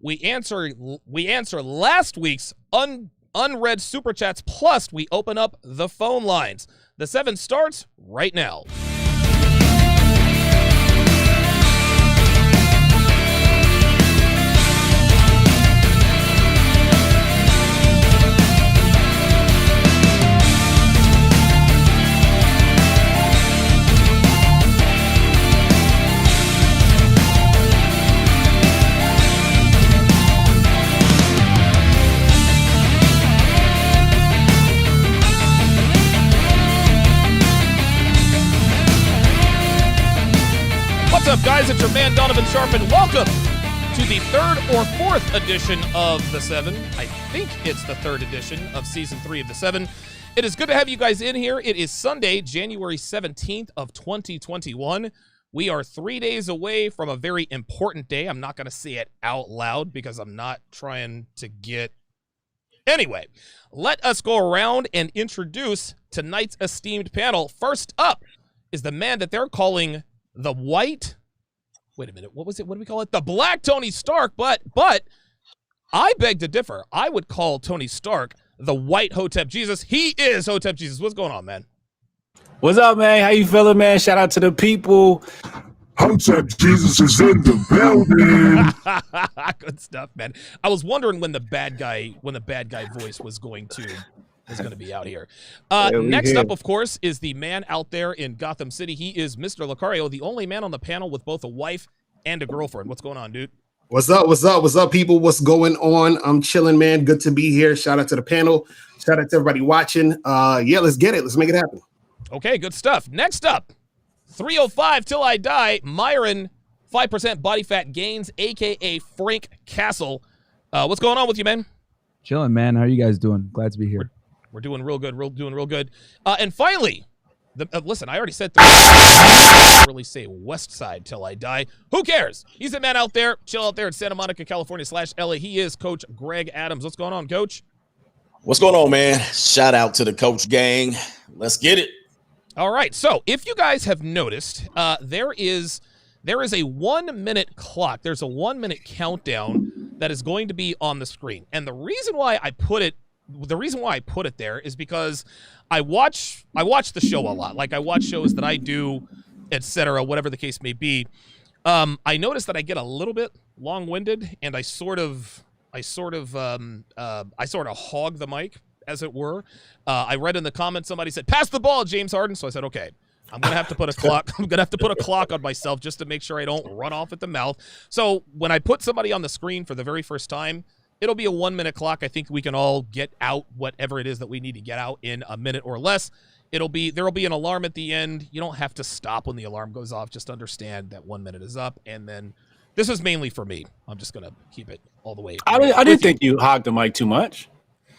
We answer last week's unread super chats, plus we open up the phone lines. The 7 starts right now. What's up, guys? It's your man, Donovan Sharpe, and welcome to the 3rd or 4th edition of The 7. I think it's the 3rd edition of Season 3 of The 7. It is good to have you guys in here. It is Sunday, January 17th of 2021. We are 3 days away from a very important day. I'm not going to say it out loud because I'm not trying to get... Anyway, let us go around and introduce tonight's esteemed panel. First up is the man that they're calling the white... Wait a minute, what was it? What do we call it? The black Tony Stark, but I beg to differ. I would call Tony Stark the white Hotep Jesus. He is Hotep Jesus. What's going on, man? What's up, man? How you feeling, man? Shout out to the people. Hotep Jesus is in the building. Good stuff, man. I was wondering when the bad guy voice was going to be out here. Next up, of course, is the man out there in Gotham City. He is Mr. Lucario, the only man on the panel with both a wife and a girlfriend. What's going on, dude? What's up, people? What's going on? I'm chilling, man. Good to be here. Shout out to the panel. Shout out to everybody watching. Yeah, let's get it. Let's make it happen. Okay, good stuff. Next up, 305 Till I Die, Myron, 5% body fat gains, a.k.a. Frank Castle. What's going on with you, man? Chilling, man. How are you guys doing? Glad to be here. We're doing real good. Doing real good. And finally, listen, I already said I don't really say West Side Till I Die. Who cares? He's a man out there, chill out there in Santa Monica, California /LA. He is Coach Greg Adams. What's going on, Coach? What's going on, man? Shout out to the Coach gang. Let's get it. All right. So if you guys have noticed, there is a 1 minute clock. There's a 1 minute countdown that is going to be on the screen. And the reason why I put it there is because I watch the show a lot. Like, I watch shows that I do, etc., whatever the case may be. I notice that I get a little bit long-winded, and I sort of hog the mic, as it were. I read in the comments somebody said, "Pass the ball, James Harden." So I said, okay, I'm gonna have to put a clock. I'm gonna have to put a clock on myself just to make sure I don't run off at the mouth. So when I put somebody on the screen for the very first time, it'll be a 1 minute clock. I think we can all get out whatever it is that we need to get out in a minute or less. There'll be an alarm at the end. You don't have to stop when the alarm goes off. Just understand that 1 minute is up. And then this is mainly for me. I'm just going to keep it all the way. I didn't think you hogged the mic too much.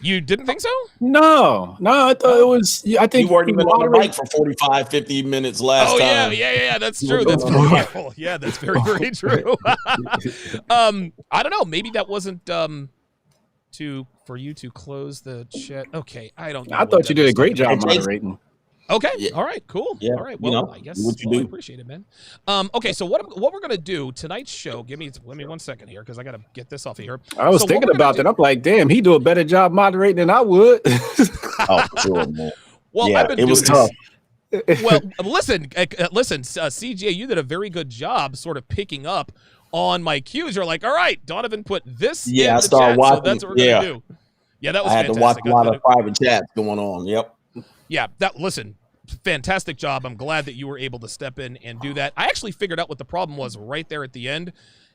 You didn't think so? No. I thought it was. I think you weren't even on the mic for 45, 50 minutes last time. Oh, yeah. That's true. That's very cool. Yeah, that's very, very true. I don't know. Maybe that wasn't for you to close the chat. Okay, I don't know. I thought you did a great job moderating. Okay. Yeah. All right. Cool. Yeah. All right. Well, I guess I appreciate it, man. Okay. So what we're gonna do tonight's show? Let me 1 second here because I gotta get this off of here. I was thinking about that. I'm like, damn, he do a better job moderating than I would. Oh, sure, man. Well, yeah, I've been it was doing tough. Well, listen, CJ, you did a very good job, sort of picking up on my cues. You're like, all right, Donovan put this. Yeah, in I the started chat, watching. So that's what we're gonna do. Yeah, that was. I had fantastic. to watch a lot of private chats going on. Yep. Yeah, listen, fantastic job. I'm glad that you were able to step in and do that. I actually figured out what the problem was right there at the end.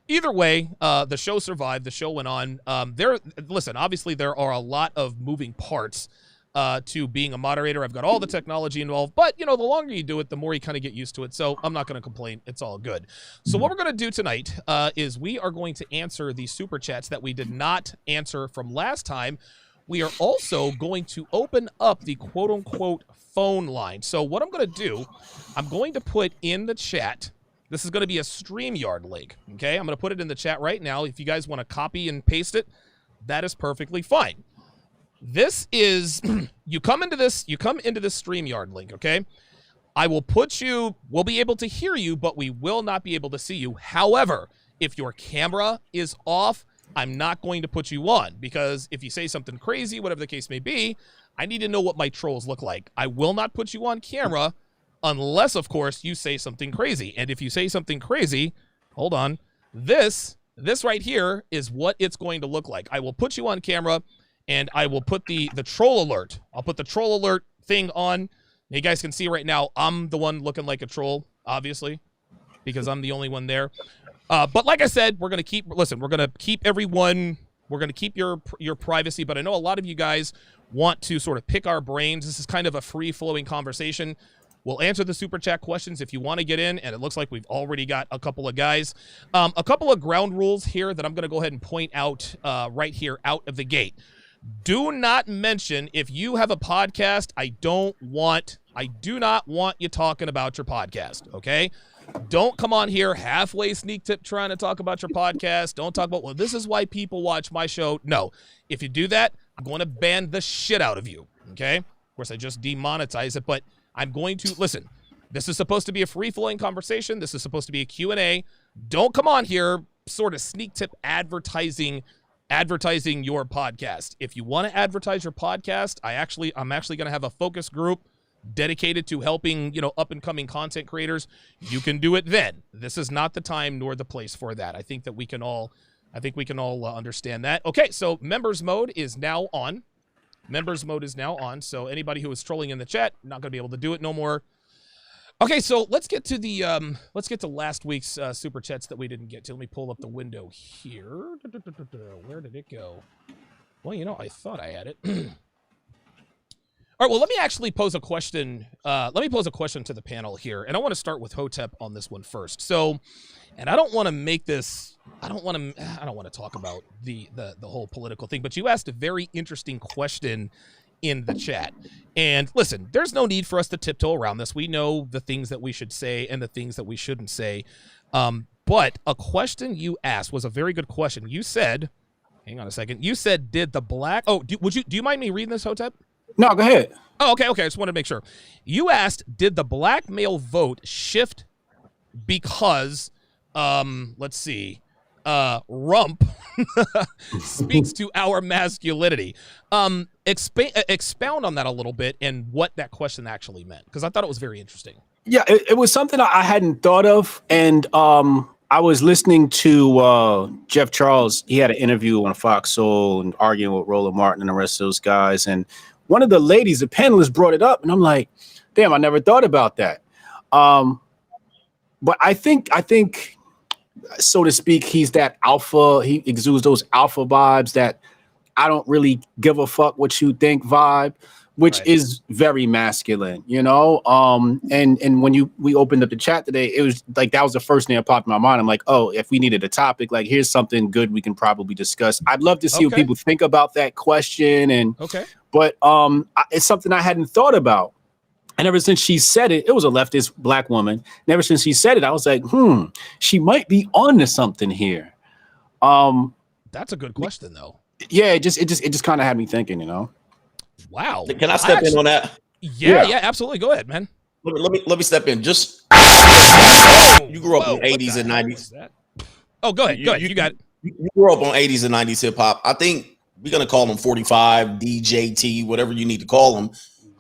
Either way, the show survived. The show went on. Listen, obviously there are a lot of moving parts to being a moderator. I've got all the technology involved, but, the longer you do it, the more you kind of get used to it. So I'm not going to complain. It's all good. So what we're going to do tonight is we are going to answer the super chats that we did not answer from last time. We are also going to open up the quote-unquote phone line. So what I'm going to do, I'm going to put in the chat, this is going to be a StreamYard link, okay? I'm going to put it in the chat right now. If you guys want to copy and paste it, that is perfectly fine. This is, you come into this StreamYard link, okay? We'll be able to hear you, but we will not be able to see you. However, if your camera is off, I'm not going to put you on, because if you say something crazy, whatever the case may be, I need to know what my trolls look like. I will not put you on camera unless, of course, you say something crazy. And if you say something crazy, hold on, this right here is what it's going to look like. I will put you on camera, and I will put the troll alert. I'll put the troll alert thing on. You guys can see right now, I'm the one looking like a troll, obviously, because I'm the only one there. But like I said, we're going to keep everyone, we're going to keep your privacy, but I know a lot of you guys want to sort of pick our brains. This is kind of a free-flowing conversation. We'll answer the super chat questions if you want to get in, and it looks like we've already got a couple of guys. A couple of ground rules here that I'm going to go ahead and point out right here out of the gate. Do not mention, if you have a podcast, I do not want you talking about your podcast, okay? Don't come on here halfway sneak tip trying to talk about your podcast. Don't talk about, well, this is why people watch my show. No. If you do that, I'm going to ban the shit out of you, okay? Of course, I just demonetize it, but I'm going to, listen, this is supposed to be a free-flowing conversation. This is supposed to be a Q&A. Don't come on here sort of sneak tip advertising your podcast. If you want to advertise your podcast, I'm actually going to have a focus group dedicated to helping, up and coming content creators. You can do it then. This is not the time nor the place for that. I think we can all understand that. Okay, so members mode is now on. So anybody who is trolling in the chat, not going to be able to do it no more. Okay, so let's get to last week's super chats that we didn't get to. Let me pull up the window here. Where did it go? Well, I thought I had it. All right, well, let me actually pose a question. Let me pose a question to the panel here, and I want to start with Hotep on this one first. So, and I don't want to make this. I don't want to talk about the whole political thing, but you asked a very interesting question in the chat. And listen, there's no need for us to tiptoe around this. We know the things that we should say and the things that we shouldn't say. But a question you asked was a very good question. You said, hang on a second. You said, did the black? Oh, do you mind me reading this, Hotep? No, go ahead. Oh, okay. I just wanted to make sure. You asked, did the black male vote shift because, let's see, rump speaks to our masculinity. Expound on that a little bit and what that question actually meant, because I thought it was very interesting. Yeah, it was something I hadn't thought of, and I was listening to Jeff Charles. He had an interview on Fox Soul and arguing with Roland Martin and the rest of those guys, and one of the ladies, the panelists, brought it up, and I'm like, damn, I never thought about that. But I think, so to speak, he's that alpha. He exudes those alpha vibes that I don't really give a fuck what you think vibe, which right. is very masculine, And when we opened up the chat today, it was like that was the first thing that popped in my mind. I'm like, oh, if we needed a topic, like here's something good we can probably discuss. I'd love to see what people think about that question, but it's something I hadn't thought about. And ever since she said it, it was a leftist black woman. And ever since she said it, I was like, she might be on to something here. That's a good question, though. Yeah, it just kind of had me thinking, Wow. Can I step in on that? Yeah, absolutely. Go ahead, man. Let me step in. Just you grew up in the 80s and 90s. Oh, go ahead. You got it. You grew up on 80s and 90s hip hop. I think we're gonna call him 45, DJT, whatever you need to call him.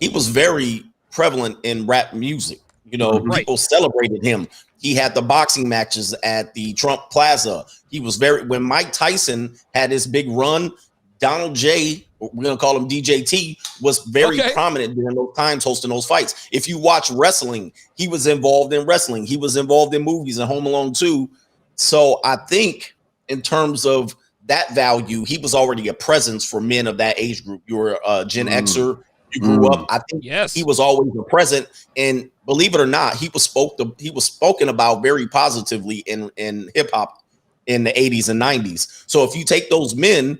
He was very prevalent in rap music. People celebrated him. He had the boxing matches at the Trump Plaza. He was when Mike Tyson had his big run, Donald J, we're going to call him DJT, was very prominent during those times hosting those fights. If you watch wrestling, he was involved in wrestling. He was involved in movies and Home Alone 2. So I think in terms of that value, he was already a presence for men of that age group. You were a Gen Xer. You grew up. I think he was always a present. And believe it or not, he was spoken about very positively in hip hop in the 80s and 90s. So if you take those men,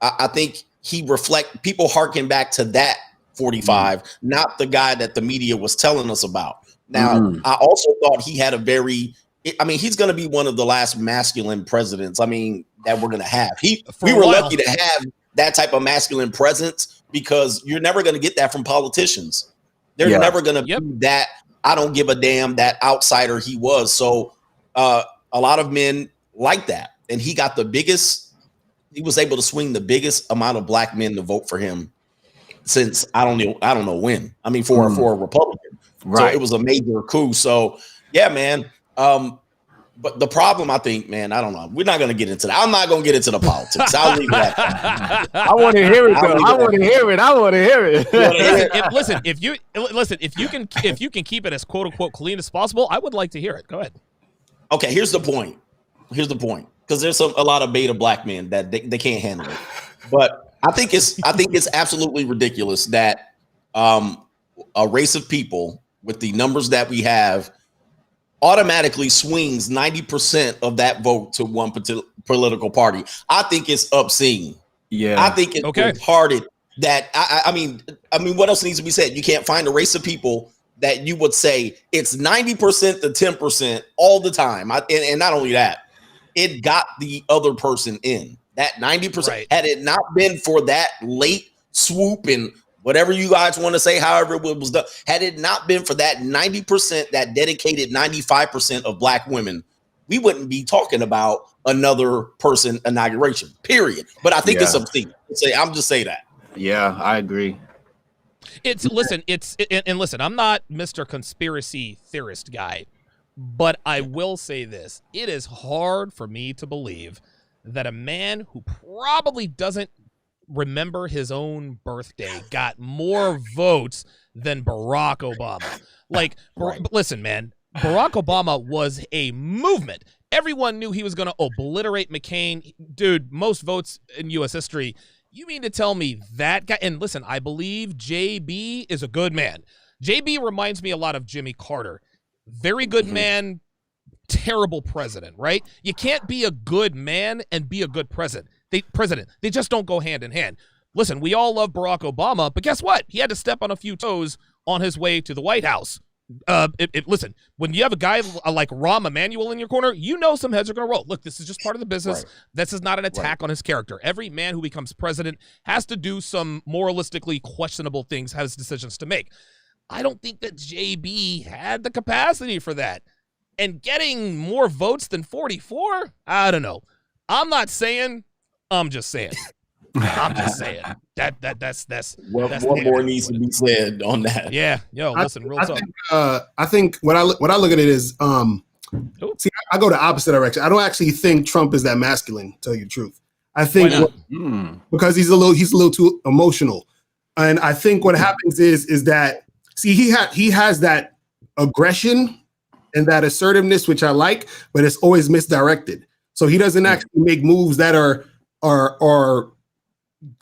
I think people harken back to that 45, not the guy that the media was telling us about. Now, I also thought he had he's going to be one of the last masculine presidents, that we're going to have. We were lucky to have that type of masculine presence because you're never going to get that from politicians. They're never going to be that, I don't give a damn, that outsider he was. So a lot of men like that. And he got the biggest he was able to swing the biggest amount of black men to vote for him since I don't know when. I mean, for a Republican, right? So it was a major coup. So yeah, man. But the problem, I think, man, I don't know. We're not going to get into that. I'm not going to get into the politics. I'll leave that. I want to hear it, though. I want to hear it. Listen, if you can keep it as quote unquote clean as possible, I would like to hear it. Go ahead. Okay, here's the point. Because there's a lot of beta black men that they can't handle it. But I think it's absolutely ridiculous that a race of people with the numbers that we have automatically swings 90% of that vote to one political party. I think it's obscene. Yeah, I think it's retarded. That I mean, what else needs to be said? You can't find a race of people that you would say it's 90% to 10% all the time. And not only that, it got the other person in that 90%. Right. Had it not been for that late swoop and whatever you guys want to say, however it was done, had it not been for that 90%, that dedicated 95% of black women, we wouldn't be talking about another person inauguration, period. But I think it's obscene. I'm just saying that. Yeah, I agree. Listen, I'm not Mr. Conspiracy Theorist guy, but I will say this. It is hard for me to believe that a man who probably doesn't remember his own birthday got more votes than Barack Obama. Like, listen, man, Barack Obama was a movement. Everyone knew he was going to obliterate McCain. Dude, most votes in U.S. history. You mean to tell me that guy? And listen, I believe JB is a good man. JB reminds me a lot of Jimmy Carter. Very good man, terrible president, right? You can't be a good man and be a good president. They just don't go hand in hand. Listen, we all love Barack Obama, but guess what? He had to step on a few toes on his way to the White House. Listen, when you have a guy like Rahm Emanuel in your corner, you know some heads are going to roll. Look, this is just part of the business. Right. This is not an attack on his character. Every man who becomes president has to do some moralistically questionable things, has decisions to make. I don't think that JB had the capacity for that. And getting more votes than 44? I don't know. I'm not saying. I'm just saying. That's what more needs to be said on that. Yeah, listen, real talk. I think what I look at it is, see, I go the opposite direction. I don't actually think Trump is that masculine, to tell you the truth. I think because he's a little too emotional, and I think what happens is that he has that aggression and that assertiveness, which I like, but it's always misdirected. So he doesn't actually make moves that are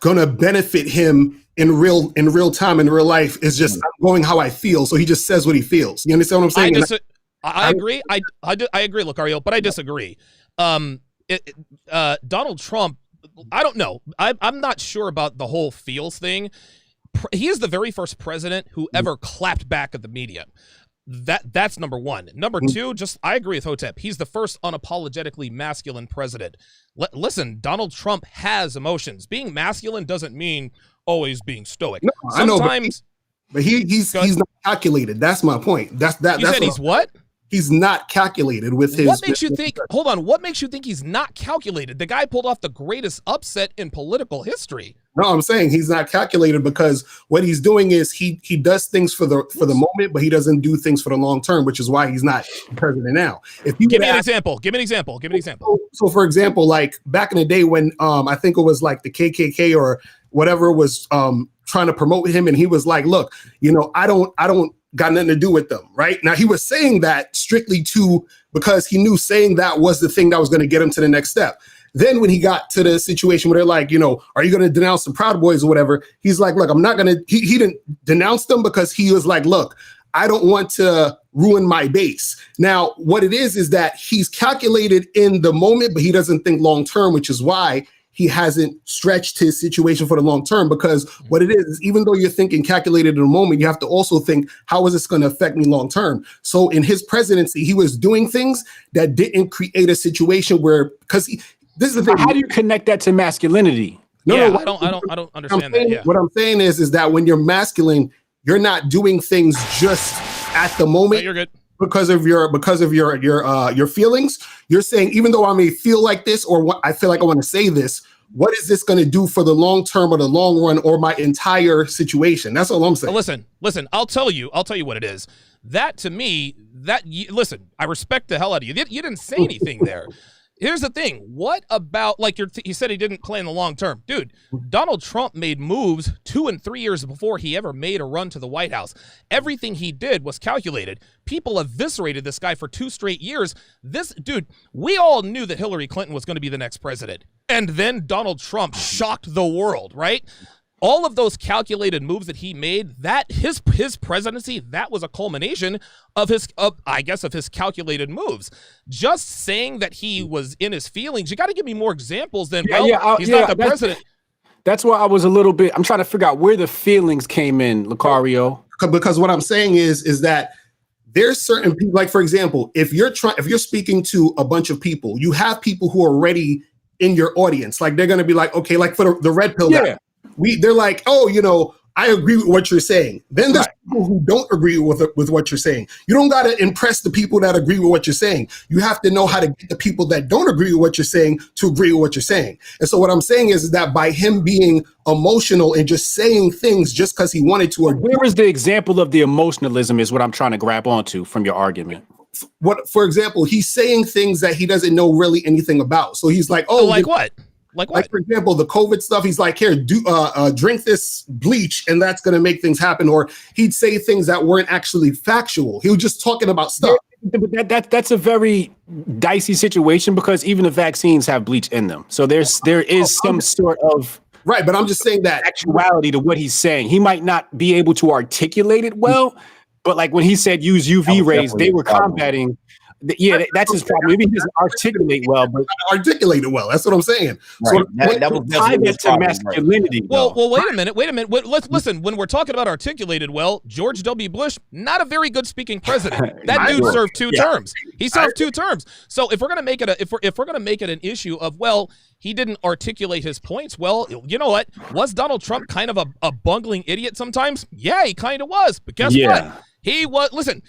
gonna benefit him in real time, in real life. It's just I'm going how I feel. So he just says what he feels. You understand what I'm saying? I agree. I agree, Lucario, but I disagree. Donald Trump, I don't know. I'm not sure about the whole feels thing. He is the very first president who ever clapped back at the media. That's number one. Number two, I agree with Hotep. He's the first unapologetically masculine president. Listen, Donald Trump has emotions. Being masculine doesn't mean always being stoic. No, sometimes, but he's not calculated. That's my point. You said he's what? He's not calculated with his. What makes you think? Hold on. What makes you think he's not calculated? The guy pulled off the greatest upset in political history. No, I'm saying he's not calculated because what he's doing is he does things for the moment, but he doesn't do things for the long term, which is why he's not president now. If you give me an example. So for example, like back in the day when I think it was like the KKK or whatever was trying to promote him, and he was like, "Look, I don't got nothing to do with them." Right now, he was saying that strictly because he knew saying that was the thing that was going to get him to the next step. Then when he got to the situation where they're like, are you going to denounce the Proud Boys or whatever? He's like, look, I'm not going to, he didn't denounce them because he was like, look, I don't want to ruin my base. Now, what it is that he's calculated in the moment, but he doesn't think long term, which is why he hasn't stretched his situation for the long term. Because what it is even though you're thinking calculated in the moment, you have to also think, how is this going to affect me long term? So in his presidency, he was doing things that didn't create a situation where, this is the thing. How do you connect that to masculinity? No, I don't understand that. Yeah. What I'm saying is that when you're masculine, you're not doing things just at the moment. No, you're good. Because of your feelings. You're saying, even though I may feel like this or I feel like I want to say this, what is this going to do for the long term or the long run or my entire situation? That's all I'm saying. Listen, I'll tell you what it is. That to me, listen, I respect the hell out of you. You didn't say anything there. Here's the thing. What about, like, he said he didn't play in the long term. Dude, Donald Trump made moves 2 and 3 years before he ever made a run to the White House. Everything he did was calculated. People eviscerated this guy for 2 straight years. Dude, we all knew that Hillary Clinton was going to be the next president. And then Donald Trump shocked the world, right? All of those calculated moves that he made, that his presidency, that was a culmination of his calculated moves. Just saying that he was in his feelings, you got to give me more examples than, he's not the president. That's why I was a little bit, I'm trying to figure out where the feelings came in, Lucario. Because what I'm saying is that there's certain people, like, for example, if you're speaking to a bunch of people, you have people who are already in your audience. Like, they're going to be like, okay, like for the red pill guy. They're like, oh, I agree with what you're saying. Then there's people who don't agree with what you're saying. You don't got to impress the people that agree with what you're saying. You have to know how to get the people that don't agree with what you're saying to agree with what you're saying. And so what I'm saying is that by him being emotional and just saying things just because he wanted to. Where is the example of the emotionalism is what I'm trying to grab onto from your argument. For example, he's saying things that he doesn't know really anything about. So he's like, what? Like, for example, the COVID stuff, he's like, here, drink this bleach and that's going to make things happen. Or he'd say things that weren't actually factual. He was just talking about stuff. That's a very dicey situation because even the vaccines have bleach in them. So there is some sort of... Right, but I'm just saying that... actuality to what he's saying. He might not be able to articulate it well, but like when he said use UV rays, they were combating... Yeah, that's his problem. Maybe he doesn't articulate well, but articulate it well. That's what I'm saying. Right. So that was to masculinity. Well, wait a minute. Let's listen. When we're talking about articulated well, George W. Bush, not a very good speaking president. That dude served 2 terms. He served 2 terms. So if we're gonna make it if we're gonna make it an issue of, well, he didn't articulate his points, well, you know what? Was Donald Trump kind of a bungling idiot sometimes? Yeah, he kind of was. But guess what? He was. Listen.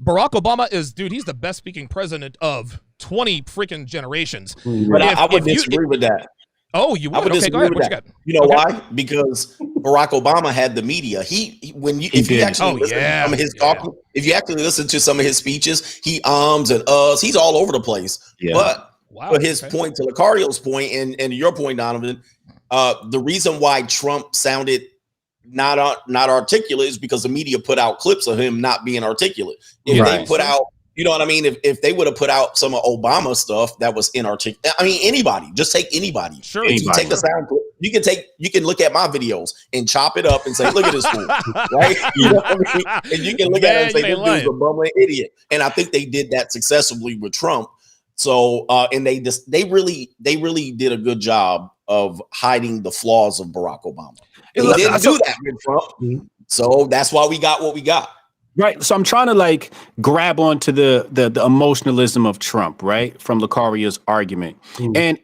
Barack Obama he's the best speaking president of 20 freaking generations. But I would disagree with that. Oh, you would? I would disagree with that. You know why? Because Barack Obama had the media. If you actually listen to some of his speeches, he ums and uhs. He's all over the place. Yeah. But his point to Lucario's point and your point, Donovan, the reason why Trump sounded not articulate is because the media put out clips of him not being articulate. If they put out, you know what I mean? If they would have put out some of Obama stuff that was inarticulate, I mean, anybody, just take anybody. Sure. If you take the sound clip, you can look at my videos and chop it up and say, look at this fool, right? You know what I mean? And you can look at it and say, this dude's a bumbling idiot. And I think they did that successfully with Trump. So, and they really did a good job of hiding the flaws of Barack Obama. He didn't do that with Trump. So that's why we got what we got. Right. So I'm trying to like grab onto the emotionalism of Trump, right? From Lucario's argument. And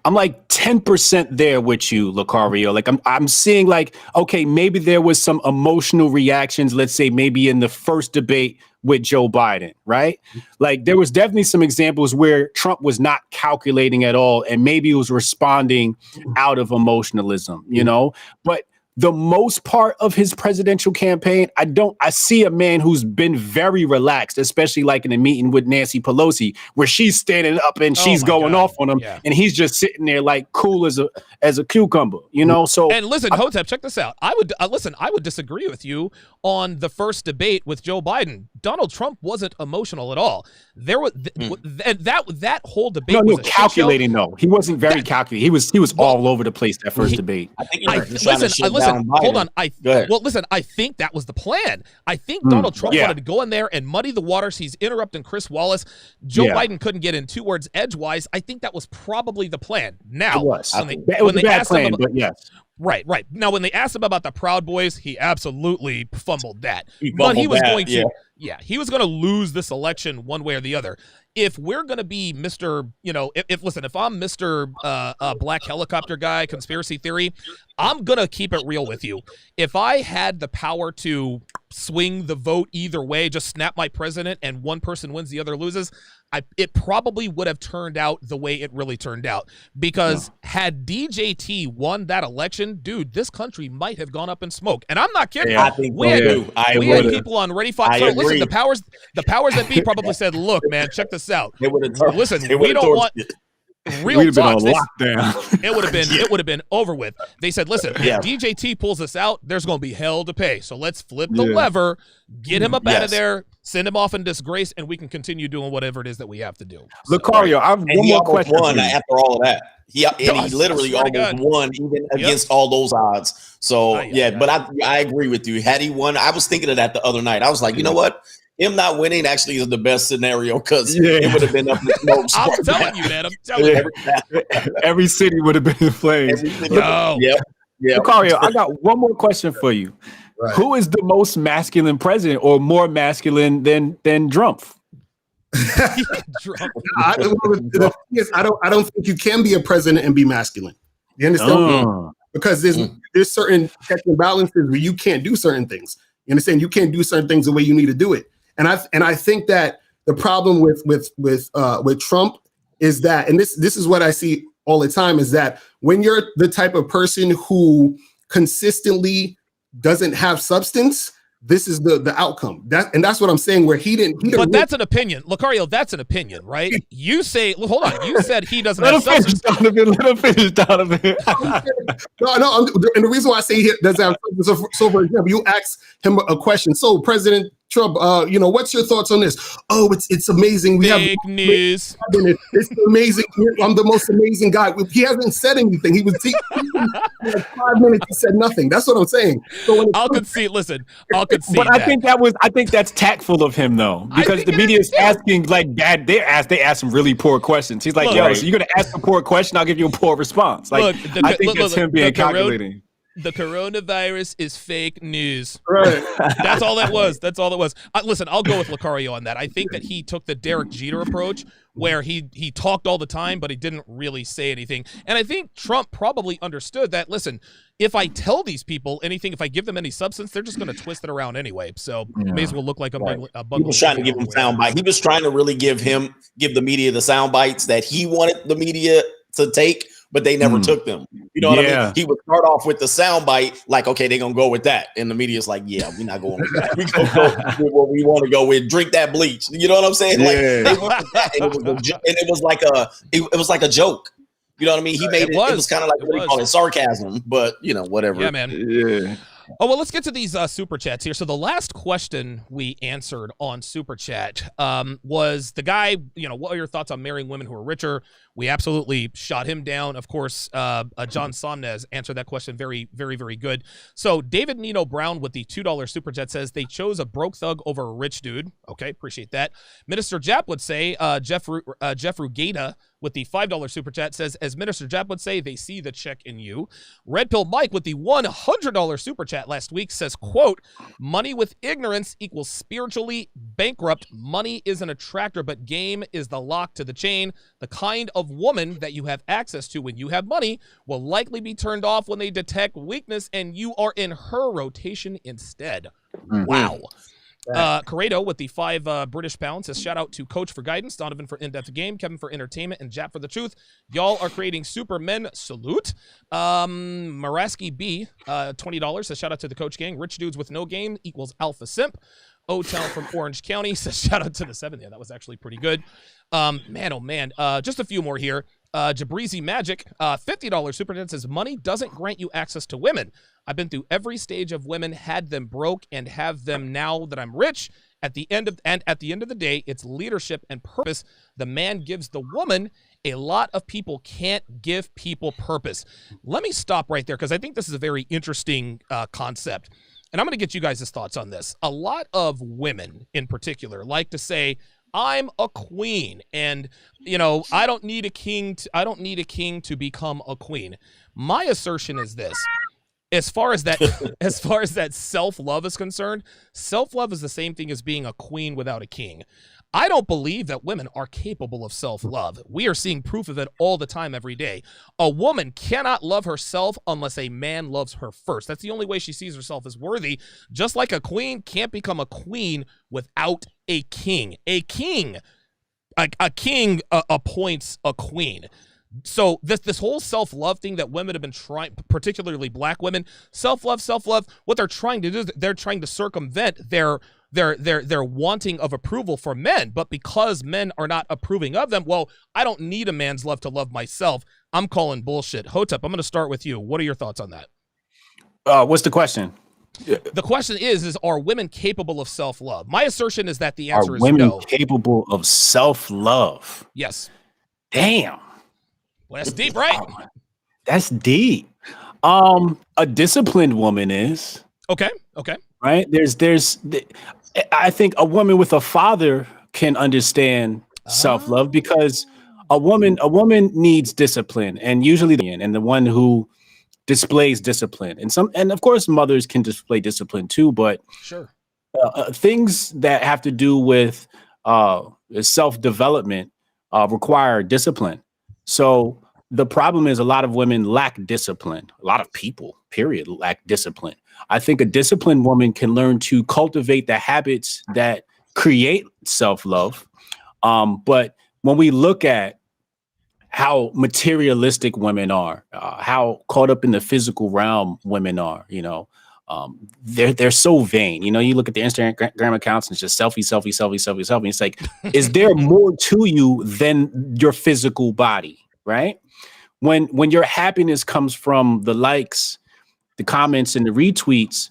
I'm like 10% there with you, Lucario. Like I'm seeing like, okay, maybe there was some emotional reactions, let's say maybe in the first debate with Joe Biden, right? Like there was definitely some examples where Trump was not calculating at all and maybe he was responding out of emotionalism, you know? But the most part of his presidential campaign, I see a man who's been very relaxed, especially like in a meeting with Nancy Pelosi, where she's standing up and she's going off on him, and he's just sitting there like cool as a cucumber, you know. So and listen, Hotep, check this out. I would disagree with you on the first debate with Joe Biden. Donald Trump wasn't emotional at all. There was that whole debate. No, calculating. No, he wasn't very calculating. He was all over the place that first debate. I think listen. Hold on. I think that was the plan. I think Donald Trump wanted to go in there and muddy the waters. He's interrupting Chris Wallace. Joe Biden couldn't get in 2 words edgewise. I think that was probably the plan. Now, it was a bad plan, but yes. Right. Now, when they asked him about the Proud Boys, he absolutely fumbled that. But he was going to. Yeah, he was going to lose this election one way or the other. If we're going to be Mr., if I'm Mr. Black Helicopter Guy, conspiracy theory, I'm going to keep it real with you. If I had the power to swing the vote either way, just snap my president and one person wins, the other loses, it probably would have turned out the way it really turned out. Because had DJT won that election, dude, this country might have gone up in smoke. And I'm not kidding. Yeah, I think we had people on Ready Fox. So listen, the powers that be probably said, look, man, check this out. Listen, we don't want real talk. It would have been over with. They said, listen, if DJT pulls us out, there's going to be hell to pay. So let's flip the lever, get him up out of there, send him off in disgrace, and we can continue doing whatever it is that we have to do. Lucario, I have one more question. Won after all of that. He literally almost won even against all those odds. So but I agree with you. Had he won, I was thinking of that the other night. I was like, you know what? Him not winning actually is the best scenario because it would have been up in smoke. I'm telling you, man. I'm telling you. Every city would have been in flames. Lucario, I got one more question for you. Right. Who is the most masculine president or more masculine than Trump? I don't think you can be a president and be masculine. You understand? Because there's certain checks and balances where you can't do certain things. You understand? You can't do certain things the way you need to do it. And I think that the problem with Trump is that, and this is what I see all the time, is that when you're the type of person who consistently doesn't have substance, this is the outcome. That's what I'm saying. Where he didn't. But that's an opinion, Lucario. That's an opinion, right? You say, hold on. You said he doesn't have substance. Let him finish, Donovan. No. And the reason why I say he doesn't have substance. So for example, you ask him a question. So President Trump, what's your thoughts on this? Oh, it's amazing. We Fake news. It's amazing. I'm the most amazing guy. He hasn't said anything. He was like 5 minutes. He said nothing. That's what I'm saying. So I'll concede. Listen, I'll concede. But I think that's tactful of him though, because the media is asking like bad. They ask some really poor questions. He's like, so you're gonna ask a poor question? I'll give you a poor response. Like, I think that's him being calculating. The coronavirus is fake news. Right. That's all that was. That's all it was. Listen, I'll go with Lucario on that. I think that he took the Derek Jeter approach where he talked all the time, but he didn't really say anything. And I think Trump probably understood that, listen, if I tell these people anything, if I give them any substance, they're just going to twist it around anyway. So may as well look like a bundle. He was trying to give him soundbite. He was trying to really give the media the sound bites that he wanted the media to take, but they never took them. You know what I mean? He would start off with the soundbite, like, okay, they're going to go with that. And the media's like, yeah, we're not going with that. We're going to go with what we want to go with. Drink that bleach. You know what I'm saying? Like, they went with that, and it was like a joke. You know what I mean? He made it was kind of like, what do you call it? Sarcasm, but, whatever. Yeah, man. Yeah. Oh, well, let's get to these super chats here. So the last question we answered on super chat was the guy, what are your thoughts on marrying women who are richer? We absolutely shot him down. Of course, John Somnez answered that question very, very, very good. So David Nino Brown with the $2 super chat says they chose a broke thug over a rich dude. Okay, appreciate that. Minister Japp would say, Jeff Rugeta with the $5 super chat says, as Minister Japp would say, they see the check in you. Red Pill Mike with the $100 super chat last week says, quote, money with ignorance equals spiritually bankrupt. Money is an attractor, but game is the lock to the chain. The kind of woman that you have access to when you have money will likely be turned off when they detect weakness and you are in her rotation instead. Wow. Corrado with the 5 British pounds says, shout out to Coach for guidance, Donovan for in-depth game, Kevin for entertainment, and Jap for the truth. Y'all are creating supermen. Salute. Maraski B, $20 says, shout out to the Coach gang. Rich dudes with no game equals alpha simp. O-Town from Orange County says, shout out to the 7. Yeah, that was actually pretty good. Man. Just a few more here. Jabrizi Magic, $50 super chat says, money doesn't grant you access to women. I've been through every stage of women, had them broke, and have them now that I'm rich. At the end of the day, it's leadership and purpose. The man gives the woman. A lot of people can't give people purpose. Let me stop right there because I think this is a very interesting concept. And I'm going to get you guys' thoughts on this. A lot of women in particular like to say, I'm a queen, and I don't need a king to become a queen. My assertion is this: As far as that, as far as that self-love is concerned, self-love is the same thing as being a queen without a king. I don't believe that women are capable of self-love. We are seeing proof of it all the time, every day. A woman cannot love herself unless a man loves her first. That's the only way she sees herself as worthy. Just like a queen can't become a queen without a king. A king appoints a queen. So this whole self-love thing that women have been trying, particularly black women, self-love, what they're trying to do is they're trying to circumvent their wanting of approval for men. But because men are not approving of them, well, I don't need a man's love to love myself. I'm calling bullshit. Hotep, I'm going to start with you. What are your thoughts on that? What's the question? The question is are women capable of self-love? My assertion is that the answer Are is women no. capable of self-love? Yes. Damn. Well, that's deep, right? That's deep. A disciplined woman is. Okay. Right? I think a woman with a father can understand self-love because a woman needs discipline, and usually the one who displays discipline, and of course mothers can display discipline too, but sure, things that have to do with self-development require discipline. So the problem is a lot of women lack discipline. A lot of people, period, lack discipline. I think a disciplined woman can learn to cultivate the habits that create self-love. But when we look at how materialistic women are, how caught up in the physical realm women are, they're so vain. You look at the Instagram accounts and it's just selfie. It's like, is there more to you than your physical body, right? When your happiness comes from the likes, the comments, and the retweets,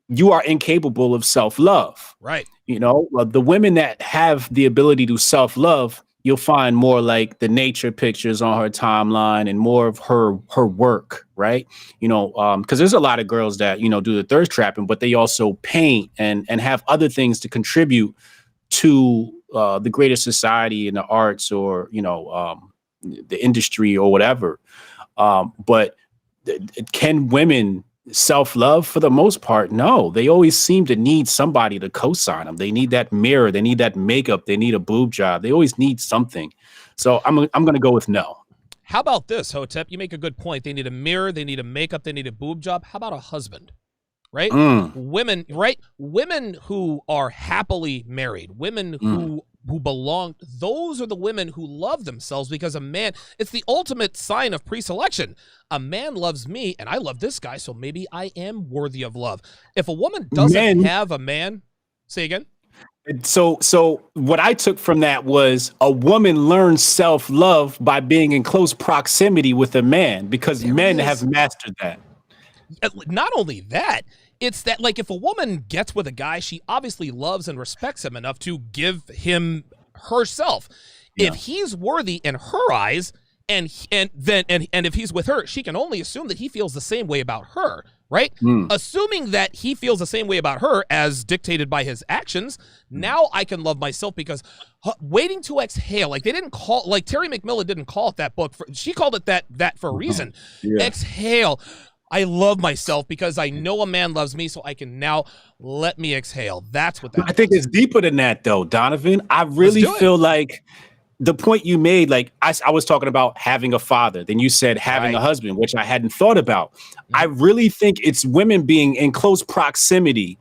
you are incapable of self-love. Right. The women that have the ability to self-love, you'll find more like the nature pictures on her timeline and more of her work, right? Because there's a lot of girls that, do the thirst trapping, but they also paint and have other things to contribute to the greater society and the arts or, the industry or whatever. But can women self-love? For the most part, no. They always seem to need somebody to co-sign them. They need that mirror, they need that makeup, they need a boob job, they always need something. So I'm gonna go with no. How about this, Hotep? You make a good point. They need a mirror, they need a makeup, they need a boob job. How about a husband? Right? Women, right? Women who are happily married, women who belong, those are the women who love themselves, because a man, it's the ultimate sign of pre-selection. A man loves me and I love this guy, so maybe I am worthy of love. If a woman doesn't have a man, say again. So what I took from that was a woman learns self-love by being in close proximity with a man, because men have mastered that. Not only that, it's that, like, if a woman gets with a guy, she obviously loves and respects him enough to give him herself. Yeah. If he's worthy in her eyes, and if he's with her, she can only assume that he feels the same way about her, right? Assuming that he feels the same way about her as dictated by his actions, now I can love myself, because waiting to exhale, like, they didn't call, like, Terry McMillan didn't call it that book. She called it that for a reason. Yeah. Exhale. I love myself because I know a man loves me, so I can now let me exhale. That's what that I think it's deeper than that, though, Donovan. I really feel like the point you made, like I was talking about having a father, then you said having a husband, which I hadn't thought about. I really think it's women being in close proximity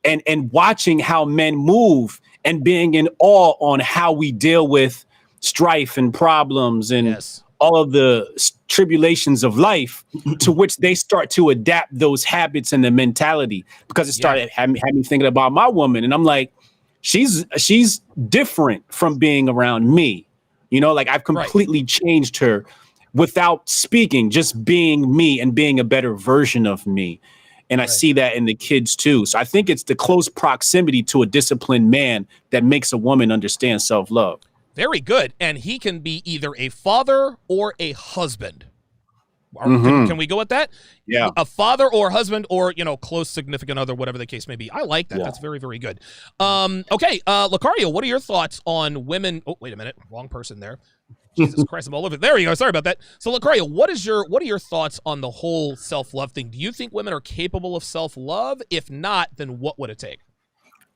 and watching how men move and being in awe on how we deal with strife and problems and all of the tribulations of life, to which they start to adapt those habits and the mentality, because it started having me thinking about my woman. And I'm like, she's different from being around me. Like, I've completely changed her without speaking, just being me and being a better version of me. And I see that in the kids too. So I think it's the close proximity to a disciplined man that makes a woman understand self-love. Very good. And he can be either a father or a husband. Can we go with that? Yeah. A father or husband, or, close significant other, whatever the case may be. I like that. Yeah. That's very, very good. Okay. Lucario, what are your thoughts on women? Oh, wait a minute. Wrong person there. Jesus Christ, I'm all over. There you go. Sorry about that. So, LaCroix, what are your thoughts on the whole self-love thing? Do you think women are capable of self-love? If not, then what would it take?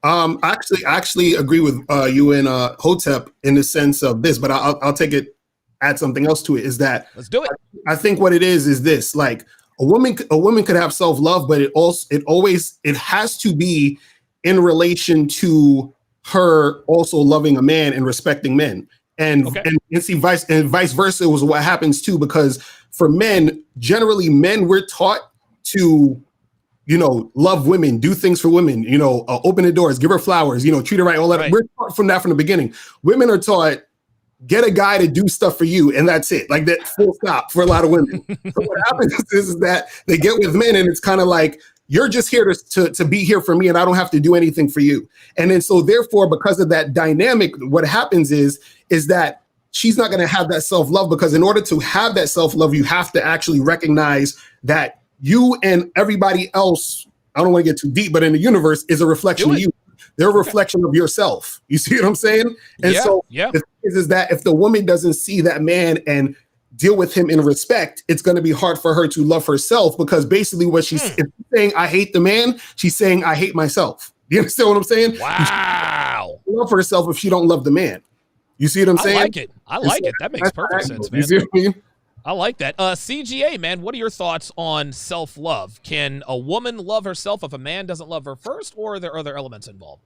I actually agree with you and Hotep in the sense of this, but I'll take it, add something else to it. Is that Let's do it. I think what it is this: like a woman could have self-love, but it has to be in relation to her also loving a man and respecting men. And see vice versa was what happens too, because for men, generally we're taught to, love women, do things for women, open the doors, give her flowers, treat her right, all that. Right. We're taught from that from the beginning. Women are taught, get a guy to do stuff for you, and that's it. Like that, full stop for a lot of women. So what happens is that they get with men, and it's kind of like, you're just here to be here for me, and I don't have to do anything for you. And then so therefore, because of that dynamic, what happens is that she's not going to have that self-love, because in order to have that self-love, you have to actually recognize that you and everybody else, I don't want to get too deep, but in the universe is a reflection of you. They're a reflection of yourself. You see what I'm saying? And the thing is that if the woman doesn't see that man and deal with him in respect, it's going to be hard for her to love herself, because basically what she's saying, I hate the man, she's saying, I hate myself. You understand what I'm saying? Wow. She love herself if she don't love the man. You see what I'm saying? I like it. That makes perfect sense, man. You see what I mean? I like that. CGA, man, what are your thoughts on self-love? Can a woman love herself if a man doesn't love her first, or are there other elements involved?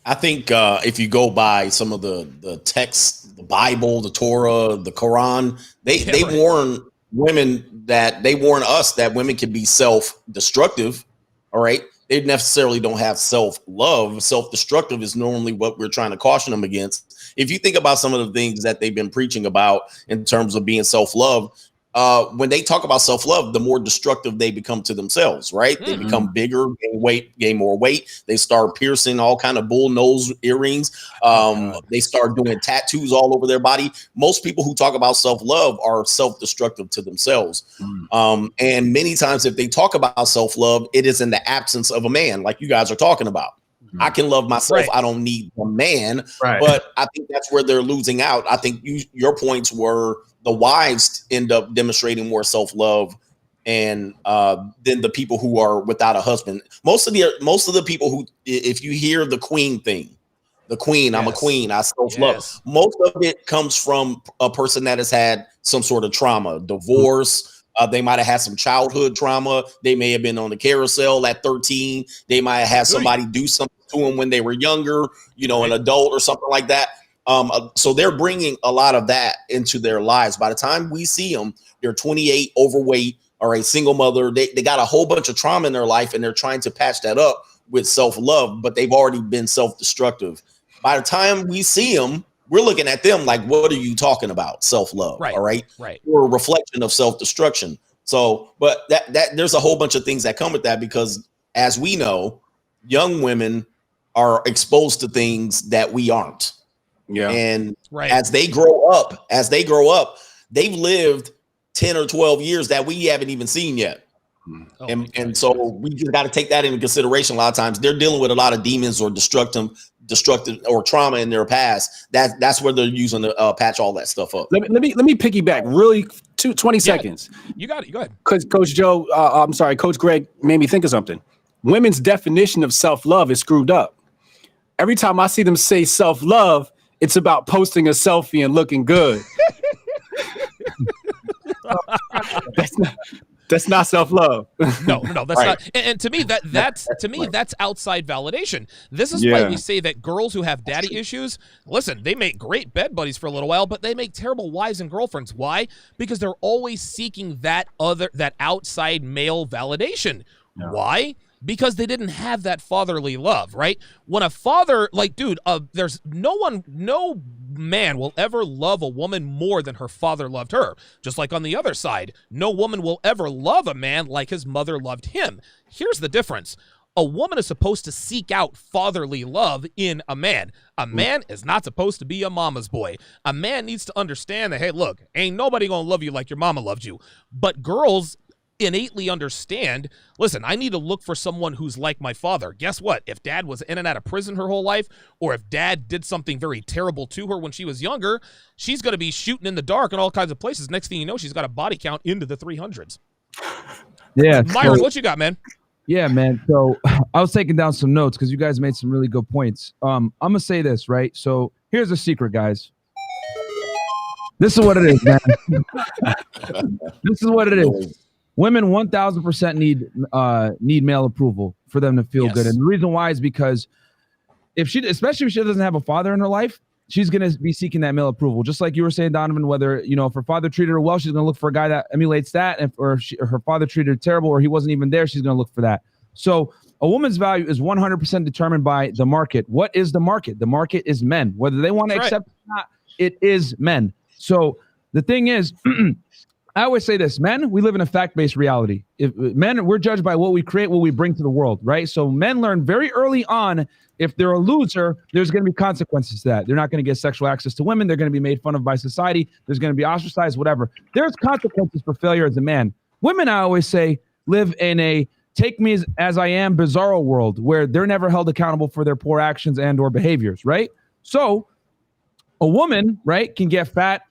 I think if you go by some of the texts, the Bible, the Torah, the Quran, they warn women they warn us that women can be self-destructive. All right. They necessarily don't have self-love. Self-destructive is normally what we're trying to caution them against. If you think about some of the things that they've been preaching about in terms of being self-love, when they talk about self-love, the more destructive they become to themselves, right? They become bigger, gain more weight. They start piercing all kind of bull nose earrings. They start doing tattoos all over their body. Most people who talk about self-love are self-destructive to themselves. And many times if they talk about self-love, it is in the absence of a man, like you guys are talking about. I can love myself. Right. I don't need a man. Right. But I think that's where they're losing out. I think your points were the wives end up demonstrating more self-love and than the people who are without a husband. Most of the people who, if you hear the queen thing, the queen, I'm a queen, I self-love. Most of it comes from a person that has had some sort of trauma, divorce. They might have had some childhood trauma. They may have been on the carousel at 13. They might have had somebody do something to them when they were younger, an adult or something like that. So they're bringing a lot of that into their lives. By the time we see them, they're 28, overweight, or a single mother. They got a whole bunch of trauma in their life, and they're trying to patch that up with self-love, but they've already been self-destructive. By the time we see them, we're looking at them like, what are you talking about? Self-love. Right. All right. Right. We're a reflection of self-destruction. So, but that there's a whole bunch of things that come with that, because as we know, young women are exposed to things that we aren't. Yeah. And as they grow up, they've lived 10 or 12 years that we haven't even seen yet. And so we just got to take that into consideration. A lot of times they're dealing with a lot of demons or destructive or trauma in their past. That's where they're using to patch all that stuff up. Let me piggyback really 20 seconds. You got it. Go ahead. Because Coach Greg made me think of something. Women's definition of self-love is screwed up. Every time I see them say self-love, it's about posting a selfie and looking good. That's not self-love. No, that's not. And to me, that's outside validation. This is why we say that girls who have daddy issues, listen, they make great bed buddies for a little while, but they make terrible wives and girlfriends. Why? Because they're always seeking that outside male validation. Yeah. Why? Because they didn't have that fatherly love, right? When a father, there's no man will ever love a woman more than her father loved her. Just like on the other side, no woman will ever love a man like his mother loved him. Here's the difference. A woman is supposed to seek out fatherly love in a man. A man is not supposed to be a mama's boy. A man needs to understand that, hey, look, ain't nobody gonna love you like your mama loved you. But girls, innately understand, listen, I need to look for someone who's like my father. Guess what? If dad was in and out of prison her whole life, or if dad did something very terrible to her when she was younger, she's going to be shooting in the dark in all kinds of places. Next thing you know, she's got a body count into the 300s. Yeah. Myron, what you got, man? Yeah, man. So I was taking down some notes because you guys made some really good points. I'm going to say this, right? So here's a secret, guys. This is what it is, man. This is what it is. Women 1,000% need male approval for them to feel good. And the reason why is because especially if she doesn't have a father in her life, she's going to be seeking that male approval. Just like you were saying, Donovan, whether, if her father treated her well, she's going to look for a guy that emulates that. And or her father treated her terrible or he wasn't even there, she's going to look for that. So a woman's value is 100% determined by the market. What is the market? The market is men. Whether they want to accept it or not, it is men. So the thing is, I always say this, men, we live in a fact-based reality. If men, we're judged by what we create, what we bring to the world, right? So men learn very early on, if they're a loser, there's going to be consequences to that. They're not going to get sexual access to women. They're going to be made fun of by society. There's going to be ostracized, whatever. There's consequences for failure as a man. Women, I always say, live in a take me as I am bizarro world where they're never held accountable for their poor actions and or behaviors, right? So a woman, right, can get fat,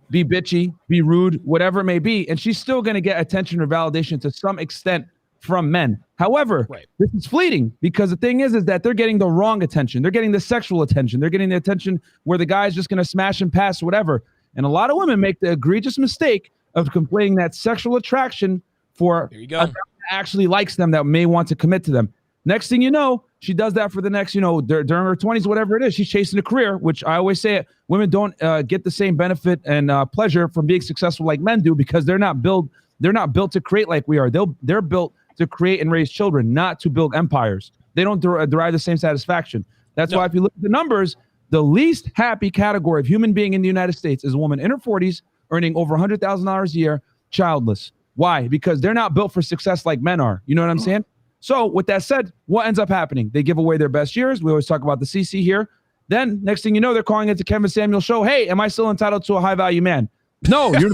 be bitchy, be rude, whatever it may be, and she's still going to get attention or validation to some extent from men. However, this is fleeting because the thing is that they're getting the wrong attention. They're getting the sexual attention. They're getting the attention where the guy's just going to smash and pass, whatever. And a lot of women make the egregious mistake of conflating that sexual attraction for a guy that actually likes them, that may want to commit to them. Next thing you know, she does that for the next, during her 20s, whatever it is. She's chasing a career, which I always say women don't get the same benefit and pleasure from being successful like men do because they're not built to create like we are. They're built to create and raise children, not to build empires. They don't derive the same satisfaction. That's why if you look at the numbers, the least happy category of human being in the United States is a woman in her 40s earning over $100,000 a year, childless. Why? Because they're not built for success like men are. You know what I'm saying? So with that said, what ends up happening? They give away their best years. We always talk about the CC here. Then next thing you know, they're calling it the Kevin Samuel show. Hey, am I still entitled to a high value man? No, you're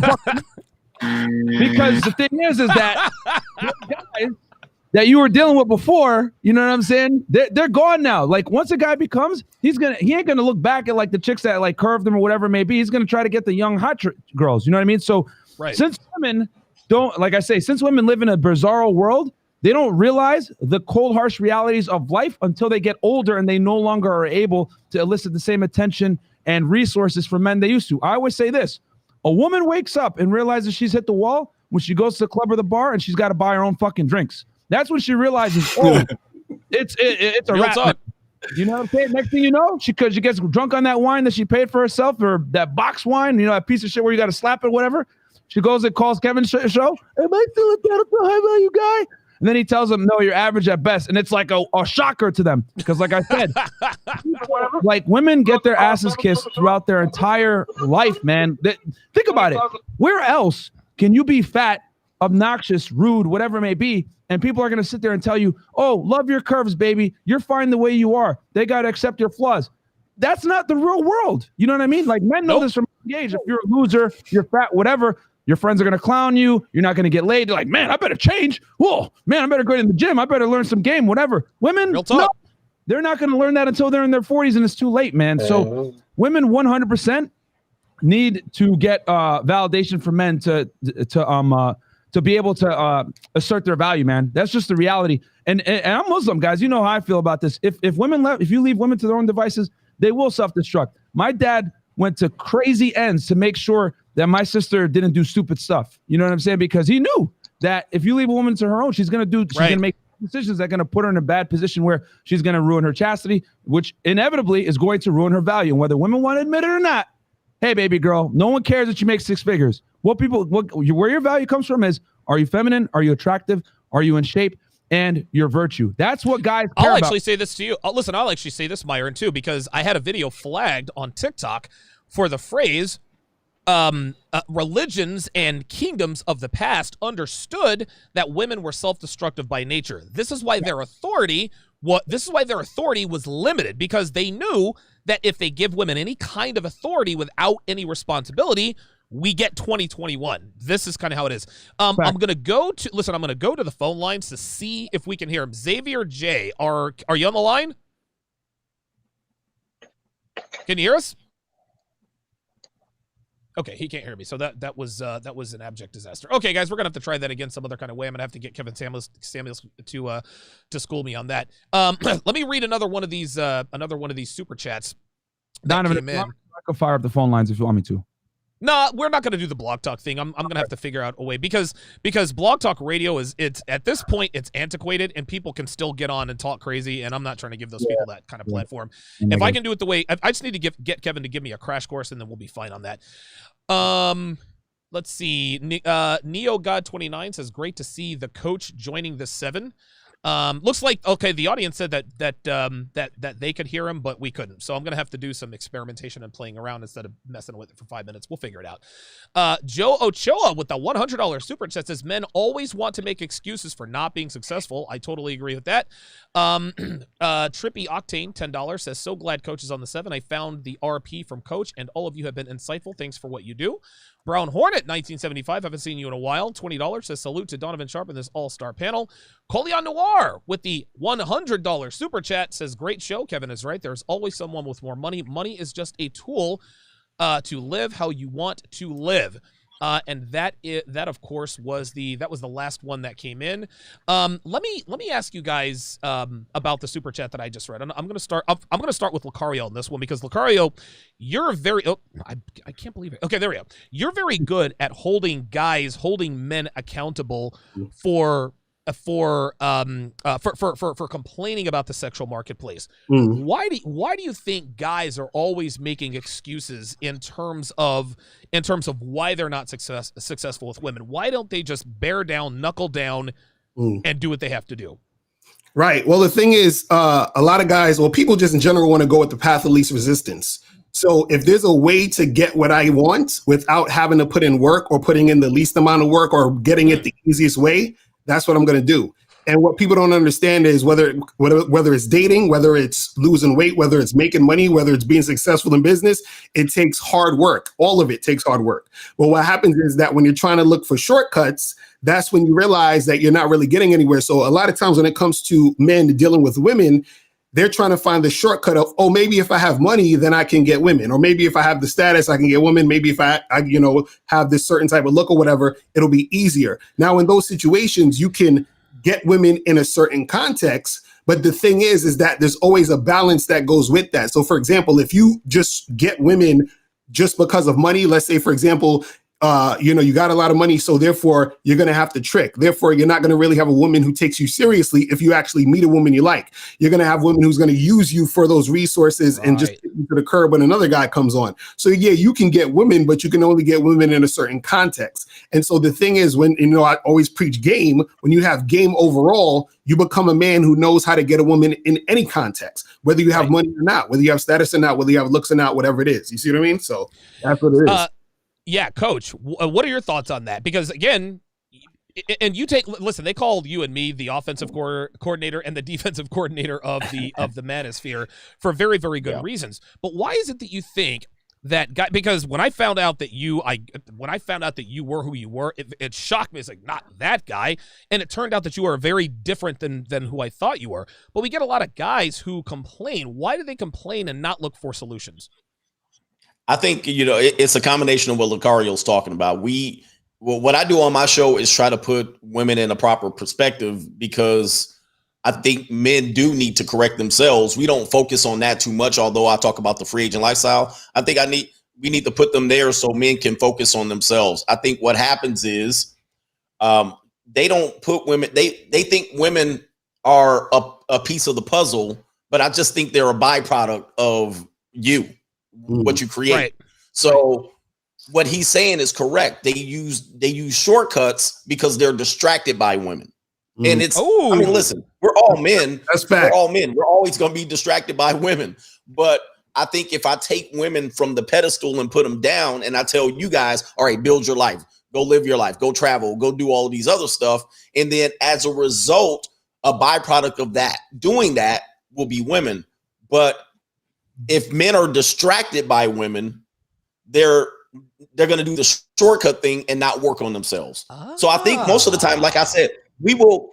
because the thing is that guys that you were dealing with before, you know what I'm saying? They're gone now. Like once a guy becomes, he ain't gonna look back at like the chicks that like curved him or whatever it may be. He's gonna try to get the young hot girls. You know what I mean? So since women since women live in a bizarro world, they don't realize the cold, harsh realities of life until they get older and they no longer are able to elicit the same attention and resources from men they used to. I always say this. A woman wakes up and realizes she's hit the wall when she goes to the club or the bar and she's got to buy her own fucking drinks. That's when she realizes, it's a wrap. You know what I'm saying? Next thing you know, she gets drunk on that wine that she paid for herself or that box wine, that piece of shit where you got to slap it, whatever. She goes and calls Kevin's show. Am I still entitled to a high value guy? And then he tells them, no, you're average at best. And it's like a shocker to them. Because like I said, like women get their asses kissed throughout their entire life, man. Think about it. Where else can you be fat, obnoxious, rude, whatever it may be, and people are going to sit there and tell you, oh, love your curves, baby. You're fine the way you are. They got to accept your flaws. That's not the real world. You know what I mean? Like men know this from the age. If you're a loser, you're fat, whatever, your friends are going to clown you. You're not going to get laid. They're like, man, I better change. Whoa, man, I better go to the gym. I better learn some game, whatever. Women, no, they're not going to learn that until they're in their 40s and it's too late, man. So women 100% need to get validation from men to be able to assert their value, man. That's just the reality. And I'm Muslim, guys. You know how I feel about this. If you leave women to their own devices, they will self-destruct. My dad went to crazy ends to make sure that my sister didn't do stupid stuff. You know what I'm saying? Because he knew that if you leave a woman to her own, she's gonna make decisions that are gonna put her in a bad position where she's gonna ruin her chastity, which inevitably is going to ruin her value. And whether women want to admit it or not, hey, baby girl, no one cares that you make 6 figures. Where your value comes from is, are you feminine? Are you attractive? Are you in shape? And your virtue. That's what guys care I'll about. actually say this to you. Listen, I'll actually say this, Myron, too, because I had a video flagged on TikTok for the phrase, religions and kingdoms of the past understood that women were self-destructive by nature. This is why their authority was limited, because they knew that if they give women any kind of authority without any responsibility, we get 2021. This is kind of how it is. I'm going to go to the phone lines to see if we can hear him. Xavier J, are you on the line? Can you hear us? Okay, he can't hear me. So that was an abject disaster. Okay, guys, we're gonna have to try that again some other kind of way. I'm gonna have to get Kevin Samuels to school me on that. Let me read another one of these super chats. Donovan, I can fire up the phone lines if you want me to. No, we're not going to do the Blog Talk thing. I'm going to have to figure out a way because Blog Talk Radio it's at this point it's antiquated and people can still get on and talk crazy, and I'm not trying to give those people that kind of platform. If I can do it the way I just need to get Kevin to give me a crash course, and then we'll be fine on that. Let's see. Neo God 29 says, "Great to see the coach joining the 7." Looks like the audience said that they could hear him, but we couldn't. So I'm gonna have to do some experimentation and playing around instead of messing with it for 5 minutes. We'll figure it out. Joe Ochoa with the $100 super chat says, "Men always want to make excuses for not being successful." I totally agree with that. Trippy Octane $10 says, "So glad Coach is on the 7. I found the RP from Coach, and all of you have been insightful. Thanks for what you do." Brown Hornet 1975, haven't seen you in a while. $20 says, "Salute to Donovan Sharpe and this all-star panel." Colion Noir with the $100 super chat says, "Great show." Kevin is right. There's always someone with more money. Money is just a tool to live how you want to live. And that of course was the last one that came in. Let me ask you guys about the super chat that I just read. I'm going to start with Lucario on this one because Lucario, you're very I can't believe it. Okay, there we go. You're very good at holding men accountable for complaining about the sexual marketplace. Why do you think guys are always making excuses in terms of why they're not successful with women? Why don't they just bear down, knuckle down, and do what they have to do? Right. Well, the thing is, a lot of guys, people just in general want to go with the path of least resistance. So if there's a way to get what I want without having to put in work or putting in the least amount of work or getting it the easiest way, that's what I'm going to do. And what people don't understand is whether it's dating, whether it's losing weight, whether it's making money, whether it's being successful in business, it takes hard work. All of it takes hard work. But what happens is that when you're trying to look for shortcuts, that's when you realize that you're not really getting anywhere. So a lot of times when it comes to men dealing with women, they're trying to find the shortcut of, maybe if I have money, then I can get women. Or maybe if I have the status, I can get women. Maybe if I have this certain type of look or whatever, it'll be easier. Now, in those situations, you can get women in a certain context. But the thing is that there's always a balance that goes with that. So, for example, if you just get women just because of money, let's say, for example, you got a lot of money, so therefore you're going to have to trick. Therefore, you're not going to really have a woman who takes you seriously if you actually meet a woman you like. You're going to have women who's going to use you for those resources and just take you to the curb when another guy comes on. So, yeah, you can get women, but you can only get women in a certain context. And so the thing is, when I always preach game, when you have game overall, you become a man who knows how to get a woman in any context, whether you have money or not, whether you have status or not, whether you have looks or not, whatever it is. You see what I mean? So that's what it is. Yeah, Coach, what are your thoughts on that? Because, again, and listen, they called you and me the offensive coordinator and the defensive coordinator of the manosphere for very, very good reasons. But why is it that you think that guy? Because when I found out that you were who you were, it shocked me. It's like, not that guy. And it turned out that you are very different than who I thought you were. But we get a lot of guys who complain. Why do they complain and not look for solutions? I think, it's a combination of what Lucario's talking about. What I do on my show is try to put women in a proper perspective because I think men do need to correct themselves. We don't focus on that too much, although I talk about the free agent lifestyle. I think we need to put them there so men can focus on themselves. I think what happens is they don't put women, they think women are a piece of the puzzle, but I just think they're a byproduct of what you create. Right. So what he's saying is correct. They use shortcuts because they're distracted by women. And it's, I mean, listen, we're all men. That's fact. We're all men. We're always going to be distracted by women. But I think if I take women from the pedestal and put them down and I tell you guys, all right, build your life, go live your life, go travel, go do all of these other stuff. And then as a result, a byproduct of that, doing that will be women. But if men are distracted by women, they're they're going to do the shortcut thing and not work on themselves. So I think most of the time, like I said, we will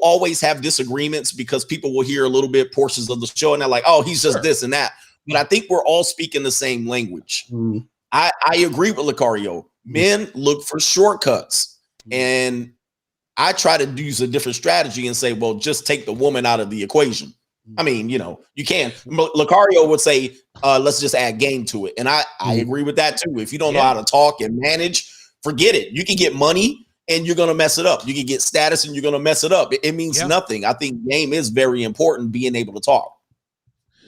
always have disagreements because people will hear a little bit portions of the show and they're like, oh, he's just this and that. But I think we're all speaking the same language. I agree with Lucario. Men look for shortcuts, and I try to use a different strategy and say, well, just take the woman out of the equation. I mean, you can. Lucario would say, let's just add game to it. And I agree with that too. If you don't know how to talk and manage, forget it. You can get money and you're going to mess it up. You can get status and you're going to mess it up. It means nothing. I think game is very important, being able to talk.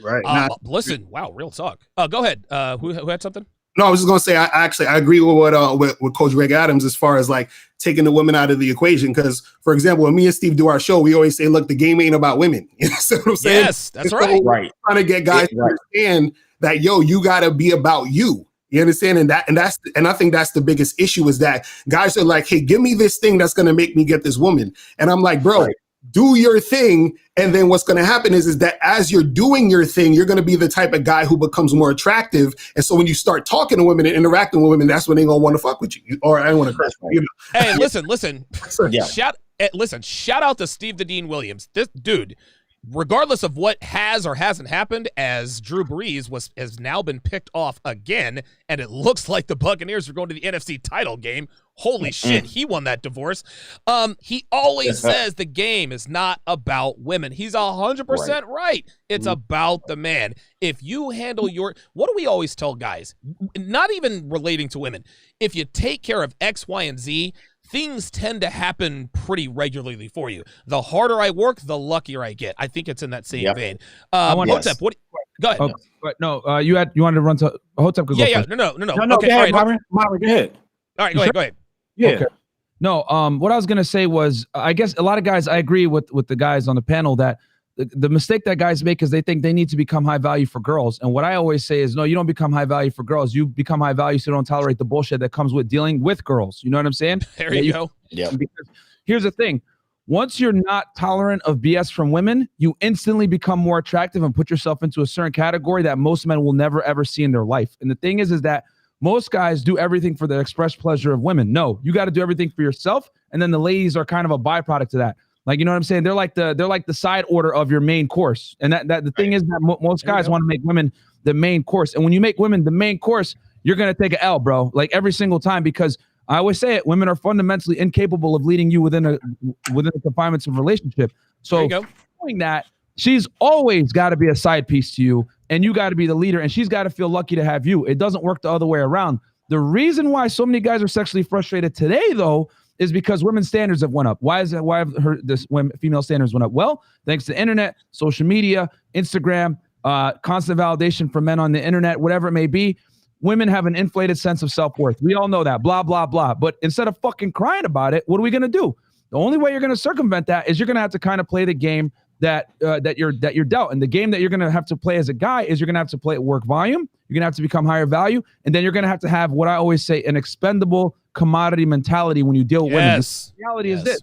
Right. Listen, wow, real talk. Go ahead. Who had something? No, I was just gonna say I agree with what Coach Greg Adams as far as like taking the women out of the equation. Because, for example, when me and Steve do our show, we always say, "Look, the game ain't about women." You know what I'm saying? Yes, that's right. Right. Trying to get guys to understand that, you gotta be about you. You understand? And I think that's the biggest issue, is that guys are like, "Hey, give me this thing that's gonna make me get this woman," and I'm like, "Bro." Right. Do your thing, and then what's going to happen is that as you're doing your thing, you're going to be the type of guy who becomes more attractive. And so when you start talking to women and interacting with women, that's when they're going to want to fuck with you. Or I don't want to crush you. Hey, listen. Shout out to Steve the Dean Williams. This dude, regardless of what has or hasn't happened, as Drew Brees has now been picked off again, and it looks like the Buccaneers are going to the NFC title game. Holy shit, he won that divorce. He always says the game is not about women. He's 100% right. It's about the man. If you handle what do we always tell guys? Not even relating to women. If you take care of X, Y, and Z, things tend to happen pretty regularly for you. The harder I work, the luckier I get. I think it's in that same vein. Hotep, go ahead. No, you wanted to run to Hotep. Yeah. No. No, okay, go ahead, Myron, go ahead. All right, go ahead. Yeah. Okay. No, what I was going to say was, I guess a lot of guys, I agree with the guys on the panel that the mistake that guys make is they think they need to become high value for girls. And what I always say is, no, you don't become high value for girls. You become high value so you don't tolerate the bullshit that comes with dealing with girls. You know what I'm saying? There you go. Yeah. Because here's the thing. Once you're not tolerant of BS from women, you instantly become more attractive and put yourself into a certain category that most men will never, ever see in their life. And the thing is that most guys do everything for the express pleasure of women. No, you got to do everything for yourself, and then the ladies are kind of a byproduct of that. Like, you know what I'm saying? They're like the side order of your main course. And that the thing is that most guys want to make women the main course. And when you make women the main course, you're gonna take an L, bro. Like every single time, because I always say it: women are fundamentally incapable of leading you within the confinements of a relationship. So knowing that, she's always got to be a side piece to you. And you got to be the leader, and she's got to feel lucky to have you. It doesn't work the other way around. The reason why so many guys are sexually frustrated today, though, is because women's standards have went up. Why is that? Why have female standards went up? Well, thanks to internet, social media, Instagram, constant validation from men on the internet, whatever it may be. Women have an inflated sense of self-worth. We all know that. Blah, blah, blah. But instead of fucking crying about it, what are we going to do? The only way you're going to circumvent that is you're going to have to kind of play the game that you're dealt. And the game that you're going to have to play as a guy is you're going to have to play at work volume. You're going to have to become higher value. And then you're going to have what I always say, an expendable commodity mentality when you deal with women. The reality is this: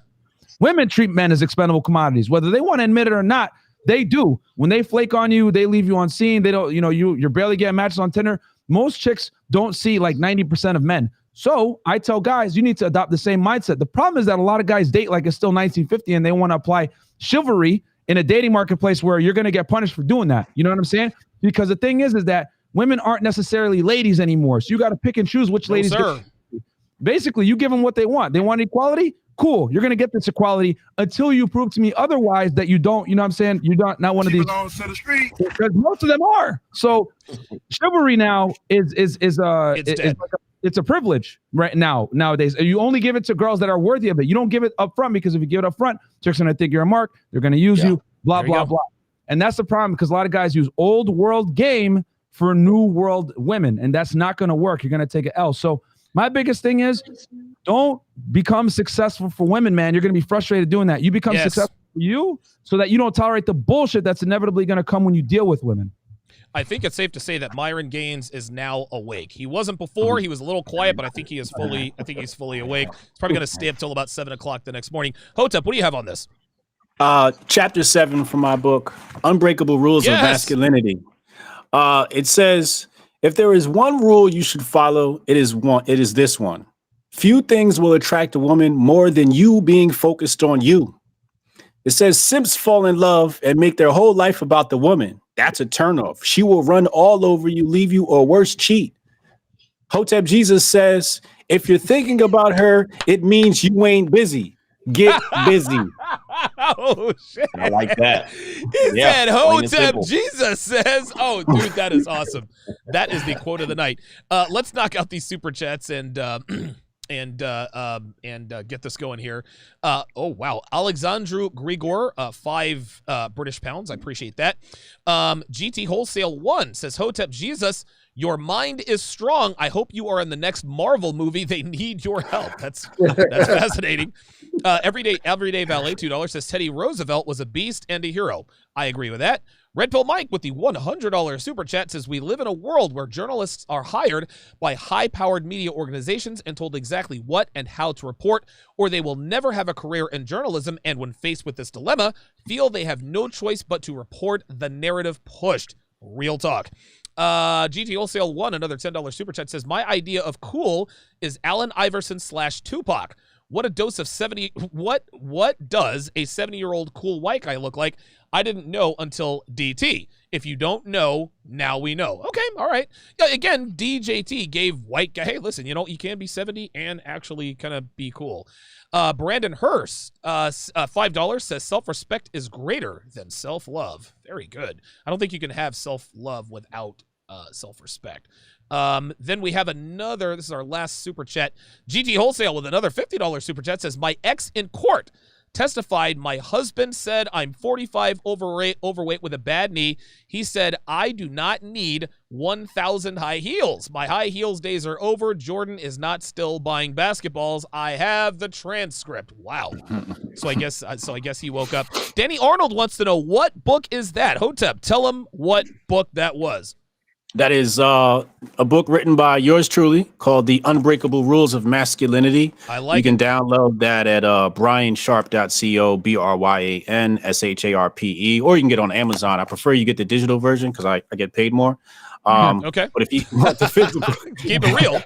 women treat men as expendable commodities, whether they want to admit it or not. They do. When they flake on you, they leave you on scene. They don't, you're barely getting matches on Tinder. Most chicks don't see like 90% of men. So I tell guys, you need to adopt the same mindset. The problem is that a lot of guys date like it's still 1950 and they want to apply chivalry in a dating marketplace where you're going to get punished for doing that. You know what I'm saying? Because the thing is that women aren't necessarily ladies anymore. So you got to pick and choose which ladies. Basically, you give them what they want. They want equality? Cool. You're going to get this equality until you prove to me otherwise that you don't, you know what I'm saying? You're not one of these. Because most of them are. So chivalry now is it's a privilege right now, nowadays. You only give it to girls that are worthy of it. You don't give it up front, because if you give it up front, chicks are going to think you're a mark. They're going to use you, blah, blah, blah. And that's the problem, because a lot of guys use old world game for new world women, and that's not going to work. You're going to take an L. So my biggest thing is, don't become successful for women, man. You're going to be frustrated doing that. You become successful for you so that you don't tolerate the bullshit that's inevitably going to come when you deal with women. I think it's safe to say that Myron Gaines is now awake. He wasn't before. He was a little quiet, but I think he's fully awake. He's probably going to stay up till about 7 o'clock the next morning. Hotep, what do you have on this? Chapter 7 from my book, Unbreakable Rules of Masculinity. It says, If there is one rule you should follow, it is this one. Few things will attract a woman more than you being focused on you. It says simps fall in love and make their whole life about the woman. That's a turnoff. She will run all over you, leave you, or worse, cheat. Hotep Jesus says, if you're thinking about her, it means you ain't busy. Get busy. Oh, shit. I like that. He said, Hotep Jesus says, oh, dude, that is awesome. That is the quote of the night. Let's knock out these super chats and get this going here. Oh, wow. Alexandru Grigor, 5 British pounds. I appreciate that. GT Wholesale 1 says, Hotep Jesus, your mind is strong. I hope you are in the next Marvel movie. They need your help. That's fascinating. Everyday Valet, $2 says, Teddy Roosevelt was a beast and a hero. I agree with that. Red Pill Mike with the $100 super chat says, we live in a world where journalists are hired by high-powered media organizations and told exactly what and how to report, or they will never have a career in journalism, and when faced with this dilemma, feel they have no choice but to report the narrative pushed. Real talk. GT Wholesale 1, another $10 super chat says, my idea of cool is Allen Iverson / Tupac. What a dose of 70. What does a 70-year-old cool white guy look like? I didn't know until DT. If you don't know, now we know. Okay, all right. Yeah, again, DJT gave white guy, hey, listen, you can be 70 and actually kind of be cool. Brandon Hurst, $5 says self-respect is greater than self-love. Very good. I don't think you can have self-love without self-respect. Then we have another, this is our last super chat. GT Wholesale with another $50 super chat says, my ex in court testified my husband said I'm 45 overweight with a bad knee. He said, I do not need 1,000 high heels. My high heels days are over. Jordan is not still buying basketballs. I have the transcript. Wow. So I guess he woke up. Danny Arnold wants to know, what book is that? Hotep, tell him what book that was. That is a book written by yours truly called The Unbreakable Rules of Masculinity. I like You can download that at bryansharpe.co, BRYANSHARPE, or you can get it on Amazon. I prefer you get the digital version because I get paid more. Okay. But if you want the physical, keep it real.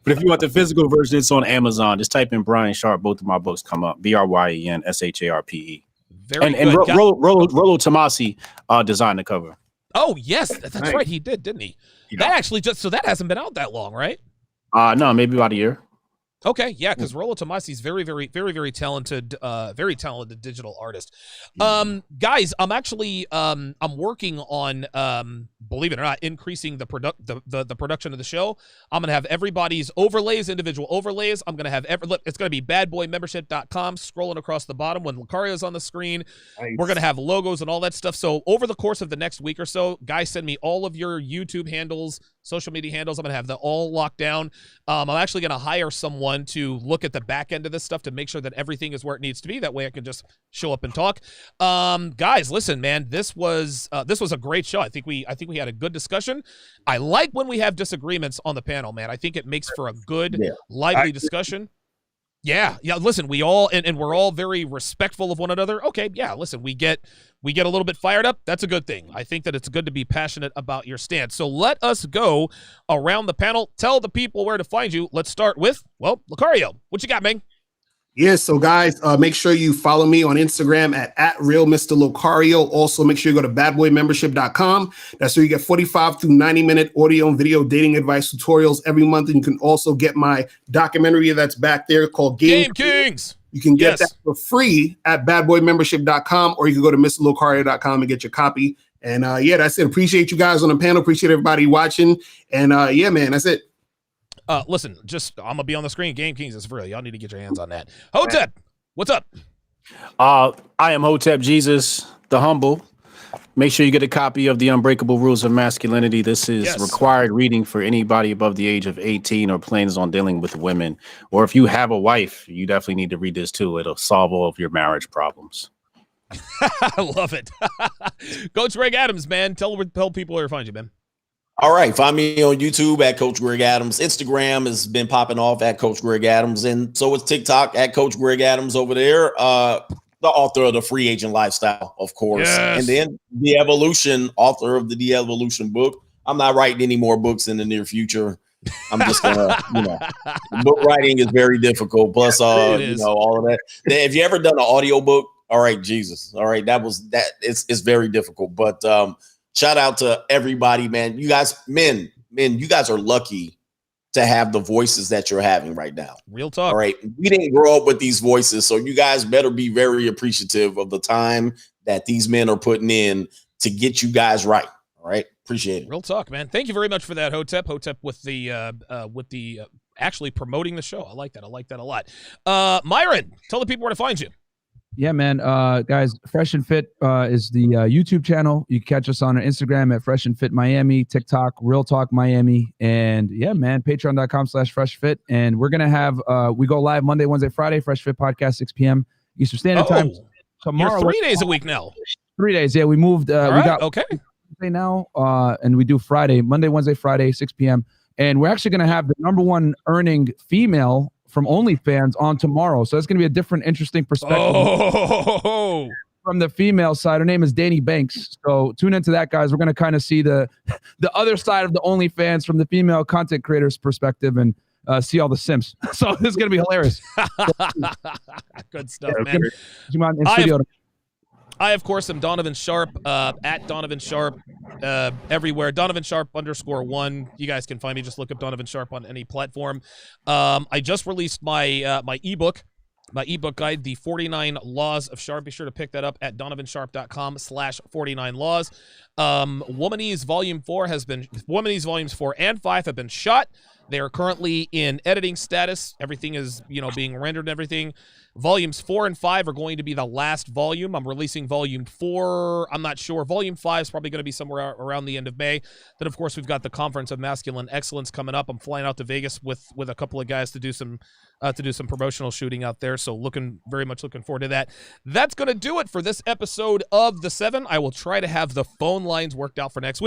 But if you want the physical version, it's on Amazon. Just type in Bryan Sharpe. Both of my books come up. BRYANSHARPE. Very and good. And Rollo Tomasi designed the cover. Oh, yes. That's right. He did, didn't he? Yeah. That actually so that hasn't been out that long, right? No, maybe about a year. Okay, yeah, because Rollo Tomasi's very talented, digital artist. Guys, I'm actually I'm working on believe it or not, increasing the production of the show. I'm gonna have everybody's overlays, individual overlays. I'm gonna have it's gonna be badboymembership.com scrolling across the bottom when Lucario's on the screen. Nice. We're gonna have logos and all that stuff. So over the course of the next week or so, guys, send me all of your YouTube handles, social media handles. I'm gonna have them all locked down. I'm actually gonna hire someone to look at the back end of this stuff to make sure that everything is where it needs to be. That way I can just show up and talk. Guys, listen, man, this was a great show. I think we had a good discussion. I like when we have disagreements on the panel, man. I think it makes for a good, lively discussion. Yeah. Listen, we all and we're all very respectful of one another. Okay, yeah. Listen, we get a little bit fired up. That's a good thing. I think that it's good to be passionate about your stance. So let us go around the panel. Tell the people where to find you. Let's start with, Lucario. What you got, man? Yes, so guys, make sure you follow me on Instagram at @RealMrLucario. Also, make sure you go to badboymembership.com. That's where you get 45 to 90-minute audio and video dating advice tutorials every month. And you can also get my documentary that's back there called Game Kings. You can get that for free at badboymembership.com, or you can go to MrLucario.com and get your copy. And that's it. Appreciate you guys on the panel. Appreciate everybody watching. And man, that's it. Listen, I'm gonna be on the screen. Game Kings is free. Y'all need to get your hands on that. Hotep, what's up? I am Hotep Jesus, the humble. Make sure you get a copy of The Unbreakable Rules of Masculinity. This is required reading for anybody above the age of 18 or plans on dealing with women. Or if you have a wife, you definitely need to read this too. It'll solve all of your marriage problems. I love it. Coach Greg Adams, man. Tell people where to find you, man. All right. Find me on YouTube at Coach Greg Adams. Instagram has been popping off at Coach Greg Adams. And so it's TikTok at Coach Greg Adams over there. The author of The Free Agent Lifestyle, of course. Yes. And then The Evolution, author of the Evolution book. I'm not writing any more books in the near future. I'm just gonna, book writing is very difficult. Plus, all of that. If you ever done an audio book, all right, Jesus, all right, it's very difficult. But shout out to everybody, man. You guys, men, you guys are lucky to have the voices that you're having right now. Real talk. All right, we didn't grow up with these voices, so you guys better be very appreciative of the time that these men are putting in to get you guys right. All right. Appreciate it. Real talk, man. Thank you very much for that, Hotep. Hotep with the actually promoting the show. I like that. I like that a lot. Myron, tell the people where to find you. Yeah, man. Guys, Fresh and Fit is the YouTube channel. You can catch us on our Instagram at Fresh and Fit Miami, TikTok, Real Talk Miami, and yeah, man, patreon.com/freshfit. And we're gonna have we go live Monday, Wednesday, Friday, Fresh Fit Podcast, 6 p.m. Eastern Standard Time. Tomorrow, you're 3 days a week now. 3 days, yeah. We moved. We got okay. Now and we do Friday, Monday, Wednesday, Friday, 6 p.m. And we're actually going to have the #1 earning female from OnlyFans on tomorrow. So it's going to be a different, interesting perspective from the female side. Her name is Danny Banks. So tune into that, guys. We're going to kind of see the other side of the OnlyFans from the female content creators' perspective and see all the simps. So this is going to be hilarious. Good stuff, man. I, of course, am Donovan Sharpe, at Donovan Sharpe, everywhere. Donovan Sharpe _1. You guys can find me. Just look up Donovan Sharpe on any platform. I just released my my ebook guide, The 49 Laws of Sharpe. Be sure to pick that up at donovansharpe.com/49laws. Womanese Volume 4 Womanese Volumes 4 and 5 have been shot. They are currently in editing status. Everything is, being rendered and everything. Volumes 4 and 5 are going to be the last volume. I'm releasing Volume 4. I'm not sure. Volume 5 is probably going to be somewhere around the end of May. Then, of course, we've got the Conference of Masculine Excellence coming up. I'm flying out to Vegas with a couple of guys to do some promotional shooting out there. So very much looking forward to that. That's going to do it for this episode of The 7. I will try to have the phone lines worked out for next week.